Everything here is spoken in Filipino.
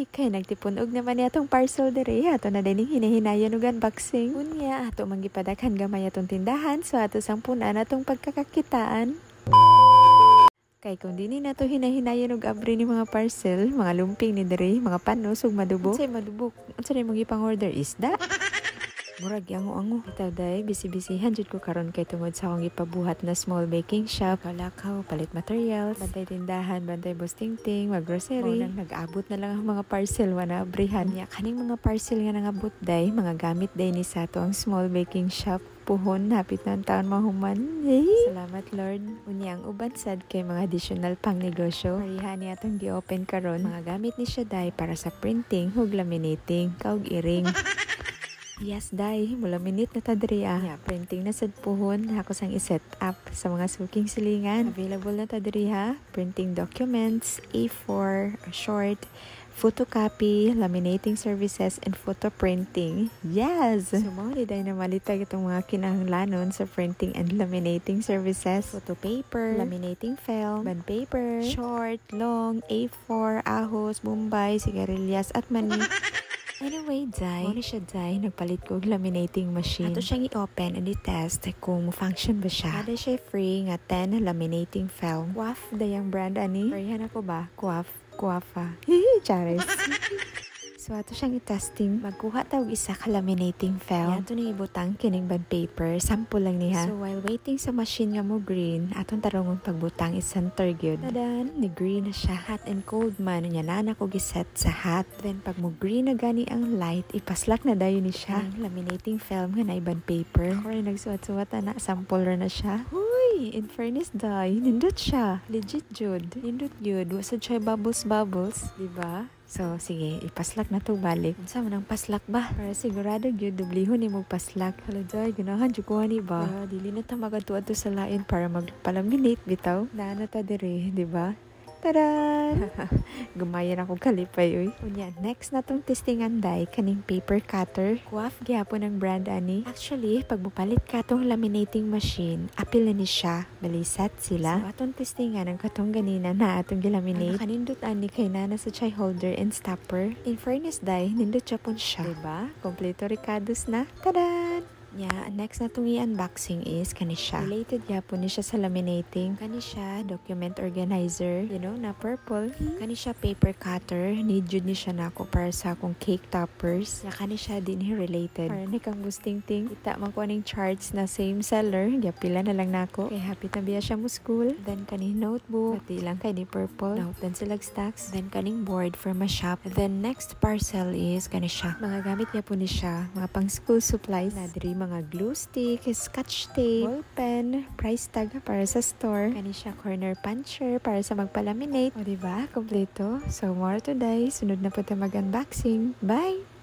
Kay nagtipunog naman niya tong parcel diri. Ato na din hinahinayan og unboxing. Unya, ato manggipadaghan gamay atong tindahan. So ato sang punan atong pagkakakitaan. Kay kung dini na to hinahinayan og abri ni mga parcel, mga lumping ni diri, mga panos ug madubo. Unsay madubo? Unsay mong ipang-order isda? Murag ango-ango. Itaw day, bisi-bisihan jud ko karon kay tungod sa akong ipabuhat na small baking shop, kalakaw, palit materials, bantay tindahan, bantay bustingting, mag-grocery. Nang nag-abot na lang ang mga parcel wana abrihan. Nya kaning mga parcel nga nangabot day, mga gamit day ni Sato ang small baking shop. Puhon, hapit na ang taon mahuman. Hey! Salamat Lord. Unya ang uban sad kay mga additional pang negosyo. Parihan niya itong gi-open karon. Mga gamit ni siya day para sa printing, hug laminating, kaug iring. Yes, day. Mula minute na tadriya. Yeah, printing na sad puhon. Ako sang iset up sa mga suking silingan. Available na tadriya. Printing documents, A4, short, photocopy, laminating services, and photo printing. Yes! So, mga day na malitag itong mga kinahanglanon sa printing and laminating services. Photo paper, laminating film, bond paper, short, long, A4, ahos, bombay, sigarilyas, at mani. Anyway, day, muna siya day, nagpalit ko og laminating machine. Ato siyang i-open and i-test kung function ba siya. Ada siya free nga 10 laminating film. Quaff, dayang brand ani. Parihan ako ba? Quaffa. Hihi, charis. So, ato siyang i-testing. Magkuha tawag isa ka laminating film. Ato nang ibutang kining bond paper. Sample lang niya. So, while waiting sa machine nga mo green, atong tarungon pagbutang is center gyud. Tadan, ni green na siya. Hot and cold man. Nya na ko giset sa hot. Then, pag mo green na gani ang light, ipaslak na dayon ni siya. Ang laminating film nga na bond paper. Or nagsuwat-suwat na, sample ra na siya. Uy, in fairness day, nindot siya. Legit jud. Nindot jud. Wasad siya bubbles, diba? So, sige, ipaslak na to balik. Unsa man ang paslak ba? Para sigurado gyud dublihon ni mo paslak. Hala joy, ganahan jud ko ani ba? Dili na ta magatuad to sa lain para magpalaminate bitaw. Naa ta dire, di ba? Tada! Gumayan ako kalipay, uy. Unya, next na tong testingan day, kaning paper cutter. Quaff, gyapon ang brand ani. Actually, pag mupalit ka tong laminating machine, apil na ni siya. Balisat sila. So, atong testingan ang katong ganina na atong gilaminate. Kanindot ani kay nana sa chai holder and stopper. In fairness day, nindot japon siya. Diba? Kompleto ricados na. Tada! Yeah, next na itong i-unboxing is kanisya. Related yapon ni siya sa laminating. Kanisya, document organizer. You know, na purple. Kanisya, paper cutter. Need yun ni siya na ako para sa akong cake toppers. Ya kanisya din related. Para ni kang busting-ting. Kita man ko aning charts na same seller. Pila na lang na ako. Kay happy na biya siya mo school. Then kaning notebook. Pati lang kay ni purple. Note then silag stacks. Then kaning board for my shop. Then next parcel is kanisya. Mga gamit niya po ni siya. Mga pang school supplies. Nadiri mga glue stick, scotch tape, ball pen, price tag para sa store. Kani siya corner puncher para sa magpalaminate. O diba? Kompleto. So more today. Sunod na po tayo mag-unboxing. Bye!